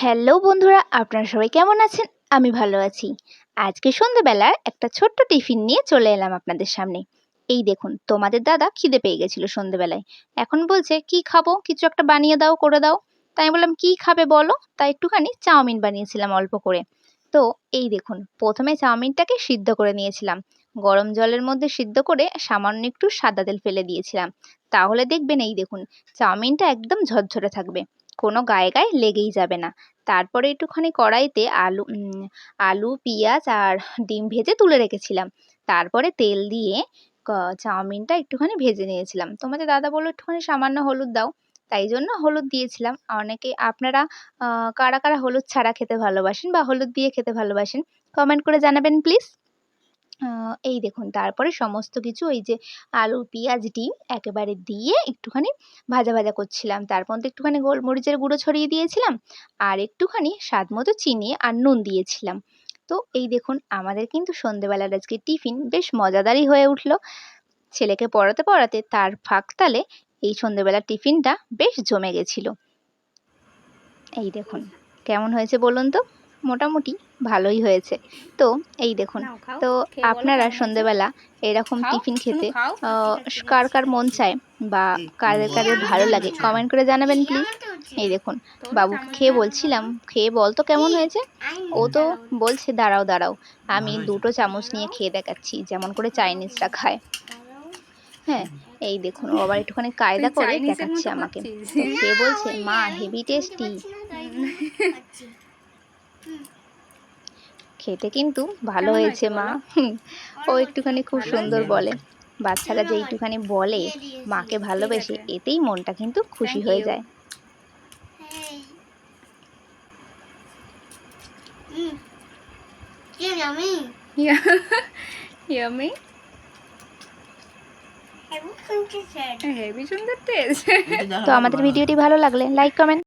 Hello বন্ধুরা, আপনারা সবাই কেমন আছেন? আমি ভালো আছি। আজকে সন্ধ্যেবেলার একটা ছোট্ট টিফিন নিয়ে চলে এলাম আপনাদের সামনে। এই দেখুন, তোমাদের দাদা খিদে পেয়ে গেছিল সন্ধ্যেবেলায়। এখন বলছে, "কি খাবো? কিছু একটা বানিয়ে দাও, করে দাও।" তাই আমি বললাম, "কি খাবে বলো?" তাই একটুখানি চাউমিন বানিয়েছিলাম অল্প করে। তো এই দেখুন, ১ম এ চাউমিনটাকে সিদ্ধ করে নিয়েছিলাম। গরম জলের মধ্যে সিদ্ধ করে সামান্য একটু সাদা তেল ফেলে দিয়েছিলাম। তাহলে দেখবেন, এই দেখুন, চাউমিনটা একদম ঝরঝরে থাকবে। কোনো গায়ে, গায়ে লেগেই যাবে না। তারপরে একটুখানি কড়াইতে আলু, পেঁয়াজ আর ডিম ভেজে তুলে রেখেছিলাম। তারপরে তেল দিয়ে ক চাউমিনটা একটুখানি ভেজে নিয়েছিলাম। তোমাদের দাদা বলল, "একটুখানি সামান্য হলুদ দাও।" তাই জন্য হলুদ দিয়েছিলাম। অনেকে আপনারা আ কারা, কারা হলুদ ছাড়া খেতে ভালোবাসেন বা হলুদ দিয়ে খেতে ভালোবাসেন? কমেন্ট করে জানাবেন প্লিজ। আ এই দেখুন, তারপরে সমস্ত কিছু ওই যে আলু, পেঁয়াজ, ডিম একেবারে দিয়ে একটুখানি ভাজা, ভাজা করছিলাম। তার মধ্যে একটুখানি গোলমরিচের গুঁড়ো ছড়িয়ে দিয়েছিলাম। আর একটুখানি স্বাদমতো চিনি আর নুন দিয়েছিলাম। তো এই দেখুন, আমাদের কিন্তু সন্ধ্যেবেলার আজকে টিফিন বেশ মজাদারই হয়ে উঠল। ছেলেকে পড়াতে, পড়াতে তার ফাঁকতালে এই সন্ধ্যেবেলার টিফিনটা বেশ জমে গেছিল। এই দেখুন, কেমন হয়েছে বলুন তো? মোটামুটি ভালোই হয়েছে। তো এই দেখুন, নাও খাও, তো খেয়ে বলো আপনারা কেমন হয়েছে। সন্ধ্যেবেলা এরকম খাও, টিফিন শুনু খেতে খাও। আ কার, কার মন চায় বা কাদের, কাদের ভালো লাগে কমেন্ট করে জানাবেন প্লিজ। এই দেখুন, তোর বাবুকে খেয়ে চামচটা বলছিলাম, "খেয়ে বল তো কেমন হয়েছে?" ও তো দাঁড়াও। বলছে, "দাঁড়াও, দাঁড়াও। আমি ২ টো চামচ নিয়ে খেয়ে দেখাচ্ছি।" যেমন করে চাইনিজরা খায়। হ্যাঁ, এই দেখুন, ও আবার একটুখানি তুই কায়দা করে চাইনিজের দেখাচ্ছে মতো আমাকে। খাচ্ছিস। তো খেয়ে বলছে, "মা হেভি টেস্টি।" খেতে কিন্তু ভালো কেমন হয়েছে হয়েছে মা। বলো? ও একটুখানি খুব ভালো সুন্দর হয়েছে? বলে। বাচ্চারা যে একটুখানি বলে মাকে ঠিক ভালোবেসে, আছে। এতেই মনটা কিন্তু খুশি থ্যাংক হয়ে ইউ। যায়। ইয়া ইয়াম্মি। হেভি সুন্দর টেস্ট। তো আমাদের ভিডিওটি ভালো লাগলে লাইক, কমেন্ট